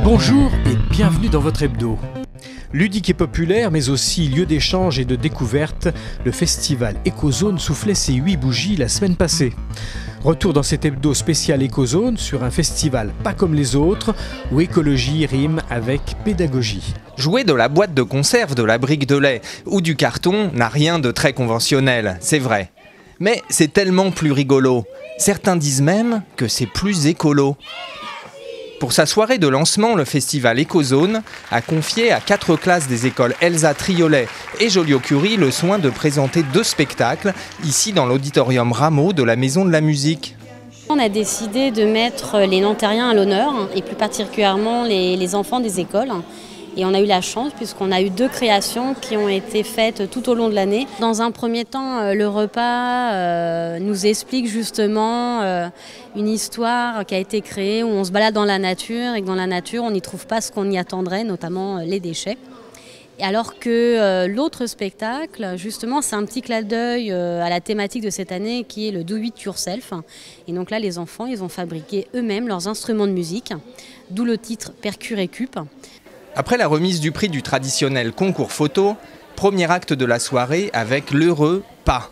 Bonjour et bienvenue dans votre hebdo. Ludique et populaire, mais aussi lieu d'échange et de découverte, le festival Écozone soufflait ses 8 bougies la semaine passée. Retour dans cet hebdo spécial Écozone sur un festival pas comme les autres, où écologie rime avec pédagogie. Jouer de la boîte de conserve, de la brique de lait ou du carton n'a rien de très conventionnel, c'est vrai. Mais c'est tellement plus rigolo. Certains disent même que c'est plus écolo. Pour sa soirée de lancement, le festival Écozone a confié à 4 classes des écoles Elsa Triolet et Joliot-Curie le soin de présenter 2 spectacles, ici dans l'auditorium Rameau de la Maison de la Musique. On a décidé de mettre les Nanterriens à l'honneur, et plus particulièrement les enfants des écoles. Et on a eu la chance puisqu'on a eu 2 créations qui ont été faites tout au long de l'année. Dans un premier temps, le repas nous explique justement une histoire qui a été créée où on se balade dans la nature et que dans la nature on n'y trouve pas ce qu'on y attendrait, notamment les déchets. Et alors que l'autre spectacle, justement, c'est un petit clin d'œil à la thématique de cette année qui est le Do It Yourself. Et donc là, les enfants, ils ont fabriqué eux-mêmes leurs instruments de musique, d'où le titre Percu Récup. Après la remise du prix du traditionnel concours photo, premier acte de la soirée avec l'heureux pas.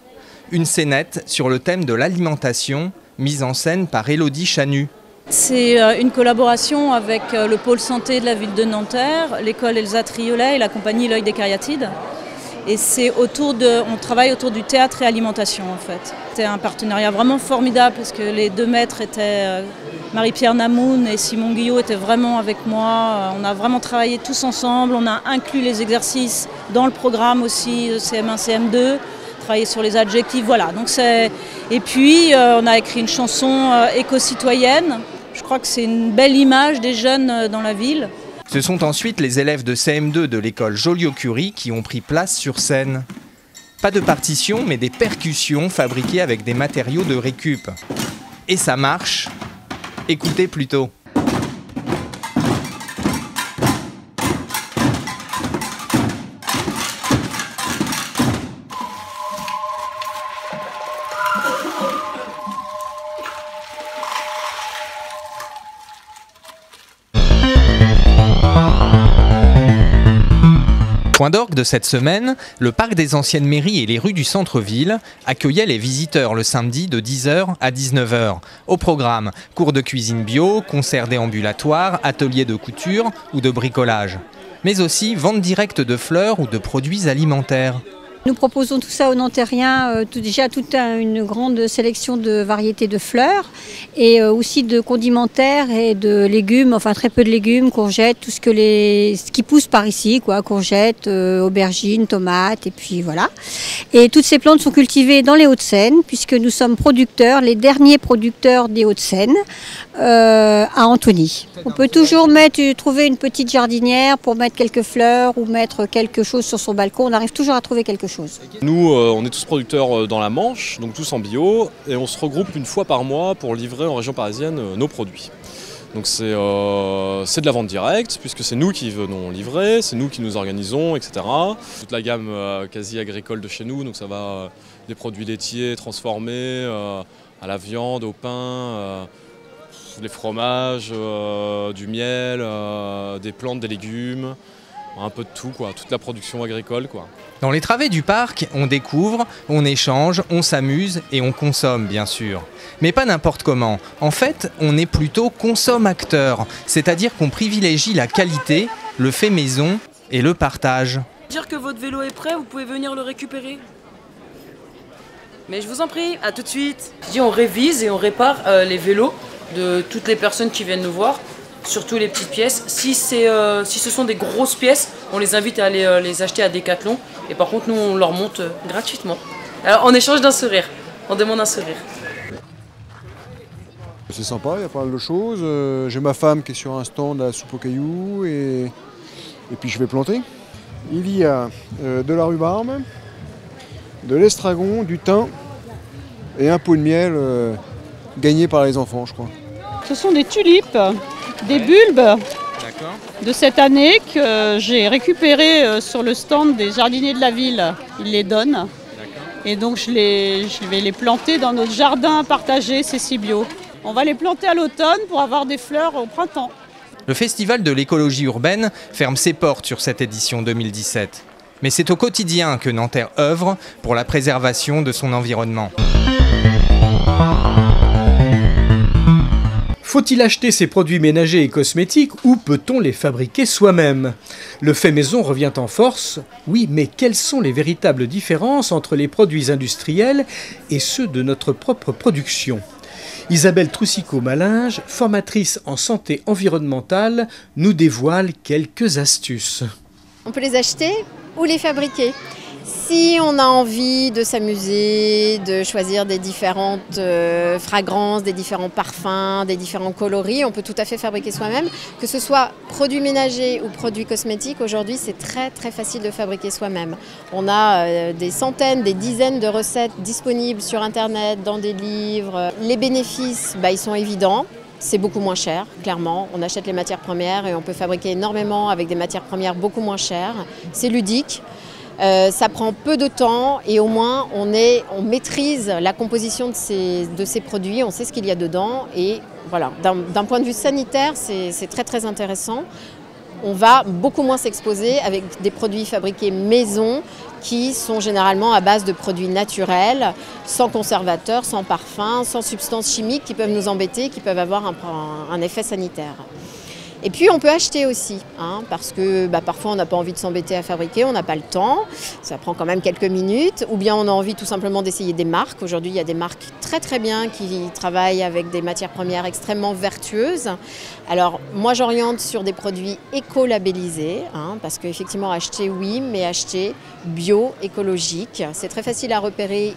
Une scénette sur le thème de l'alimentation, mise en scène par Élodie Chanu. C'est une collaboration avec le pôle santé de la ville de Nanterre, l'école Elsa Triolet et la compagnie L'Œil des Cariatides. Et on travaille autour du théâtre et alimentation en fait. C'était un partenariat vraiment formidable parce que les 2 maîtres étaient Marie-Pierre Namoun et Simon Guillot étaient vraiment avec moi. On a vraiment travaillé tous ensemble, on a inclus les exercices dans le programme aussi CM1, CM2, travaillé sur les adjectifs, voilà. Donc et puis on a écrit une chanson éco-citoyenne. Je crois que c'est une belle image des jeunes dans la ville. Ce sont ensuite les élèves de CM2 de l'école Joliot-Curie qui ont pris place sur scène. Pas de partition, mais des percussions fabriquées avec des matériaux de récup. Et ça marche. Écoutez plutôt. Point d'orgue de cette semaine, le parc des anciennes mairies et les rues du centre-ville accueillaient les visiteurs le samedi de 10h à 19h. Au programme, cours de cuisine bio, concerts déambulatoires, ateliers de couture ou de bricolage. Mais aussi vente directe de fleurs ou de produits alimentaires. Nous proposons tout ça aux Nanterriens, déjà toute une grande sélection de variétés de fleurs et aussi de condimentaires et de légumes, enfin très peu de légumes, courgettes, tout ce qui pousse par ici, quoi, courgettes, aubergines, tomates et puis voilà. Et toutes ces plantes sont cultivées dans les Hauts-de-Seine puisque nous sommes producteurs, les derniers producteurs des Hauts-de-Seine à Antony. On peut toujours trouver une petite jardinière pour mettre quelques fleurs ou mettre quelque chose sur son balcon, on arrive toujours à trouver quelque chose. Nous, on est tous producteurs dans la Manche, donc tous en bio, et on se regroupe une fois par mois pour livrer en région parisienne nos produits. Donc c'est de la vente directe, puisque c'est nous qui venons livrer, c'est nous qui nous organisons, etc. Toute la gamme quasi agricole de chez nous, donc ça va des produits laitiers transformés, à la viande, au pain, les fromages, du miel, des plantes, des légumes. Un peu de tout, quoi, toute la production agricole, quoi. Dans les travées du parc, on découvre, on échange, on s'amuse et on consomme, bien sûr. Mais pas n'importe comment. En fait, on est plutôt consomme-acteur, c'est-à-dire qu'on privilégie la qualité, le fait maison et le partage. Dire que votre vélo est prêt, vous pouvez venir le récupérer. Mais je vous en prie, à tout de suite. Je dis, on révise et on répare les vélos de toutes les personnes qui viennent nous voir. Surtout les petites pièces. Si ce sont des grosses pièces, on les invite à aller les acheter à Decathlon. Et par contre, nous, on leur monte gratuitement. Alors, en échange d'un sourire. On demande un sourire. C'est sympa, il y a pas mal de choses. J'ai ma femme qui est sur un stand à la soupe aux cailloux et puis je vais planter. Il y a de la rhubarbe, de l'estragon, du thym et un pot de miel gagné par les enfants, je crois. Ce sont des tulipes. Des bulbes de cette année que j'ai récupérés sur le stand des jardiniers de la ville. Ils les donnent. Et donc je vais les planter dans notre jardin partagé, c'est si bio. On va les planter à l'automne pour avoir des fleurs au printemps. Le Festival de l'écologie urbaine ferme ses portes sur cette édition 2017. Mais c'est au quotidien que Nanterre œuvre pour la préservation de son environnement. Faut-il acheter ces produits ménagers et cosmétiques ou peut-on les fabriquer soi-même? Le fait maison revient en force. Oui, mais quelles sont les véritables différences entre les produits industriels et ceux de notre propre production? Isabelle Troussicot-Malinge, formatrice en santé environnementale, nous dévoile quelques astuces. On peut les acheter ou les fabriquer. Si on a envie de s'amuser, de choisir des différentes fragrances, des différents parfums, des différents coloris, on peut tout à fait fabriquer soi-même. Que ce soit produits ménagers ou produits cosmétiques, aujourd'hui c'est très facile de fabriquer soi-même. On a des centaines, des dizaines de recettes disponibles sur internet, dans des livres. Les bénéfices, ils sont évidents. C'est beaucoup moins cher, clairement. On achète les matières premières et on peut fabriquer énormément avec des matières premières beaucoup moins chères. C'est ludique. Ça prend peu de temps et au moins on maîtrise la composition de ces produits, on sait ce qu'il y a dedans et voilà, d'un point de vue sanitaire c'est très intéressant. On va beaucoup moins s'exposer avec des produits fabriqués maison qui sont généralement à base de produits naturels, sans conservateurs, sans parfums, sans substances chimiques qui peuvent nous embêter, qui peuvent avoir un effet sanitaire. Et puis on peut acheter aussi, parce que parfois on n'a pas envie de s'embêter à fabriquer, on n'a pas le temps, ça prend quand même quelques minutes, ou bien on a envie tout simplement d'essayer des marques. Aujourd'hui il y a des marques très bien qui travaillent avec des matières premières extrêmement vertueuses. Alors moi j'oriente sur des produits éco-labellisés, parce qu'effectivement acheter oui, mais acheter bio, écologique. C'est très facile à repérer,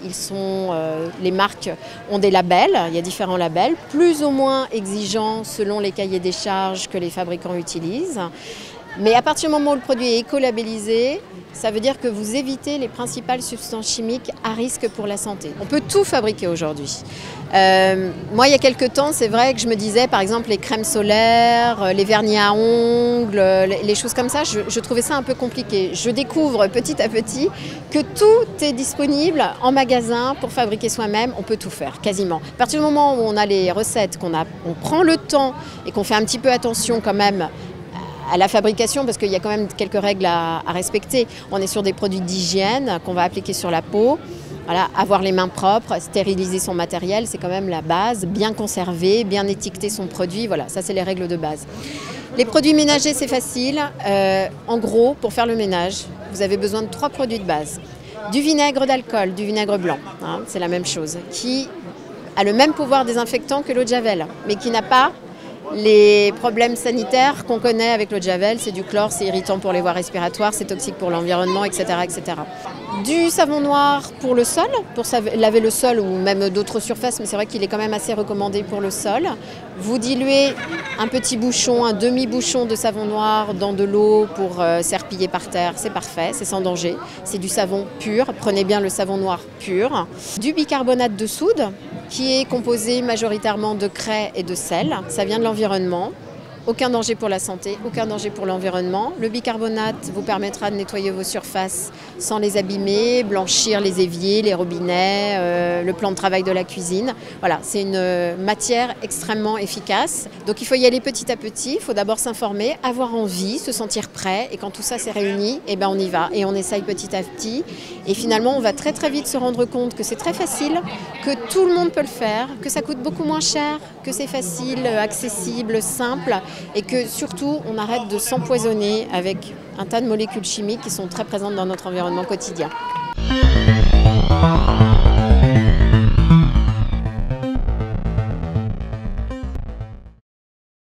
les marques ont des labels, il y a différents labels, plus ou moins exigeants selon les cahiers des charges que les fabricants utilisent. Mais à partir du moment où le produit est éco-labellisé, ça veut dire que vous évitez les principales substances chimiques à risque pour la santé. On peut tout fabriquer aujourd'hui. Moi, il y a quelques temps, c'est vrai que je me disais, par exemple, les crèmes solaires, les vernis à ongles, les choses comme ça, je trouvais ça un peu compliqué. Je découvre petit à petit que tout est disponible en magasin pour fabriquer soi-même. On peut tout faire, quasiment. À partir du moment où on a les recettes, on prend le temps et qu'on fait un petit peu attention quand même à la fabrication, parce qu'il y a quand même quelques règles à respecter. On est sur des produits d'hygiène qu'on va appliquer sur la peau. Voilà, avoir les mains propres, stériliser son matériel, c'est quand même la base. Bien conserver, bien étiqueter son produit, voilà, ça c'est les règles de base. Les produits ménagers, c'est facile. En gros, pour faire le ménage, vous avez besoin de 3 produits de base. Du vinaigre d'alcool, du vinaigre blanc, c'est la même chose, qui a le même pouvoir désinfectant que l'eau de Javel, mais qui n'a pas les problèmes sanitaires qu'on connaît avec l'eau de Javel. C'est du chlore, c'est irritant pour les voies respiratoires, c'est toxique pour l'environnement, etc., etc. Du savon noir pour le sol, pour laver le sol ou même d'autres surfaces, mais c'est vrai qu'il est quand même assez recommandé pour le sol. Vous diluez un petit bouchon, un demi-bouchon de savon noir dans de l'eau pour serpiller par terre, c'est parfait, c'est sans danger. C'est du savon pur, prenez bien le savon noir pur. Du bicarbonate de soude, qui est composé majoritairement de craie et de sel. Ça vient de l'environnement. Aucun danger pour la santé, aucun danger pour l'environnement. Le bicarbonate vous permettra de nettoyer vos surfaces sans les abîmer, blanchir les éviers, les robinets, le plan de travail de la cuisine. Voilà, c'est une matière extrêmement efficace. Donc il faut y aller petit à petit, il faut d'abord s'informer, avoir envie, se sentir prêt. Et quand tout ça s'est réuni, on y va et on essaye petit à petit. Et finalement, on va très vite se rendre compte que c'est très facile, que tout le monde peut le faire, que ça coûte beaucoup moins cher, que c'est facile, accessible, simple. Et que surtout, on arrête de s'empoisonner avec un tas de molécules chimiques qui sont très présentes dans notre environnement quotidien.